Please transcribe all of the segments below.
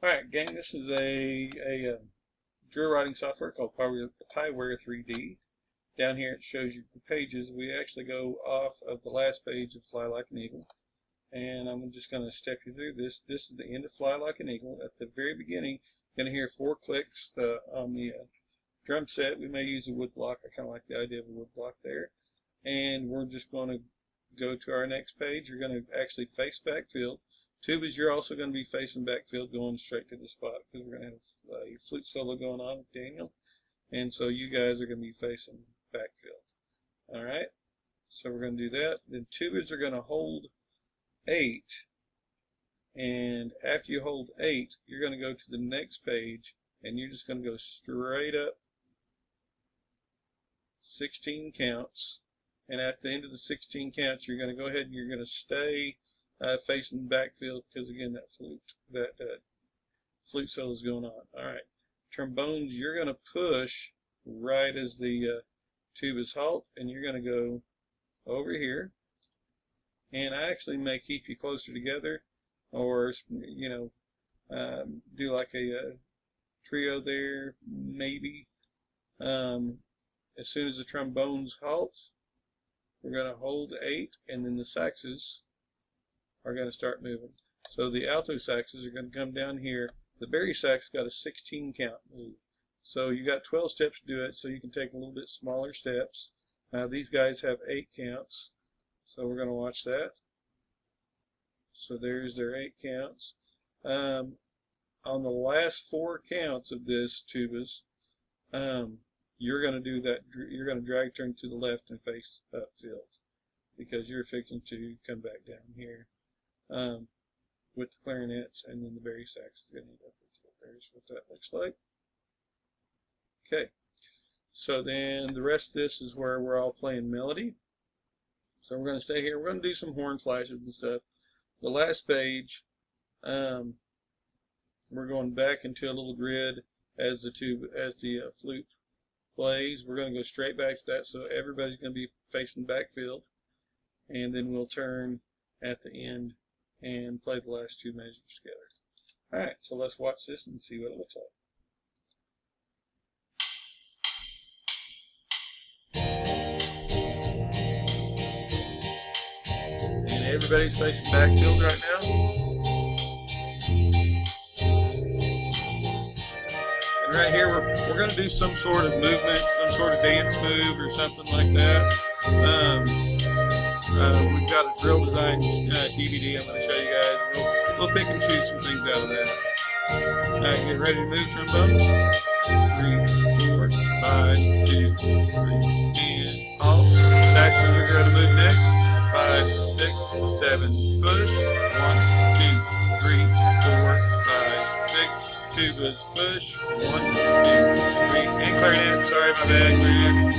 Alright, gang, this is a drill writing software called PyWare 3D. Down here it shows you the pages. We actually go off of the last page of Fly Like an Eagle. And I'm just going to step you through this. This is the end of Fly Like an Eagle. At the very beginning, you're going to hear 4 clicks on the drum set. We may use a wood block. I kind of like the idea of a wood block there. And we're just going to go to our next page. You're going to actually face backfield. Tubas, you're also going to be facing backfield, going straight to the spot, because we're going to have a flute solo going on with Daniel. And so you guys are going to be facing backfield. Alright, so we're going to do that. Then tubas are going to hold 8. And after you hold 8, you're going to go to the next page, and you're just going to go straight up 16 counts. And at the end of the 16 counts, you're going to go ahead and you're going to stay facing backfield, because again that flute solo is going on. Alright, trombones, you're going to push right as the tubas halt, and you're going to go over here, and I actually may keep you closer together, or do like a trio there maybe. As soon as the trombones halts, we're going to hold 8, and then the saxes are going to start moving. So the alto saxes are going to come down here. The bari sax got a 16 count move. So you got 12 steps to do it, so you can take a little bit smaller steps. These guys have 8 counts, so we're going to watch that. So there's their 8 counts. On the last 4 counts of this tubas, you're going to do that. You're going to drag turn to the left and face upfield, because you're fixing to come back down here with the clarinets, and then the bari sax is going to go upfield. There's what that looks like. Okay, so then the rest of this is where we're all playing melody. So we're going to stay here. We're going to do some horn flashes and stuff. The last page, we're going back into a little grid as the flute plays. We're going to go straight back to that, so everybody's going to be facing backfield, and then we'll turn at the end and play the last 2 measures together. Alright, so let's watch this and see what it looks like. And everybody's facing backfield right now. And right here we're going to do some sort of movement, some sort of dance move or something like that. We've got a drill design DVD I'm going to show you guys. We'll pick and choose some things out of that. Alright, get ready to move, trombones. 3, 4, 5, 2, 3, and halt. Saxes are going to move next. 5, 6, 7, push. 1, 2, 3, 4, 5, 6. Tubas, push. 1, 2, 3, and clarinet. Sorry, my bad, clarinet.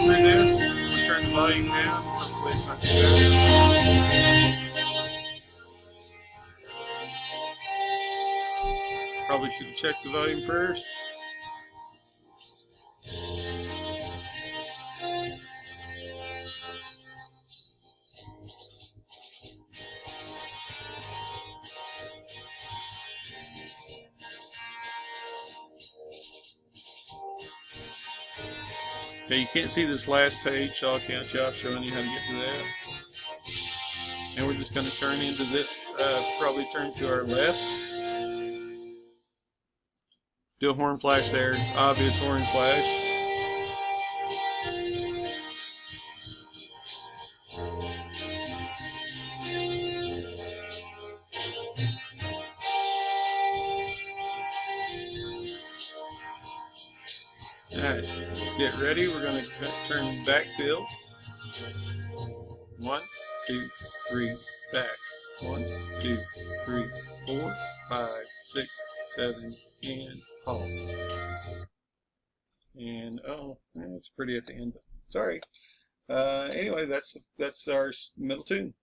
Through this, we'll turn the volume down. Hopefully it's not too bad. Probably should have checked the volume first. Okay, you can't see this last page, so I'll count you off showing you how to get to that. And we're just going to turn into this, probably turn to our left. Do a horn flash there, obvious horn flash. Alright, let's get ready. We're going to turn backfield. 1, 2, 3, back. 1, 2, 3, 4, 5, 6, 7, and halt. And oh, it's pretty at the end. Sorry. Anyway, that's our middle tune.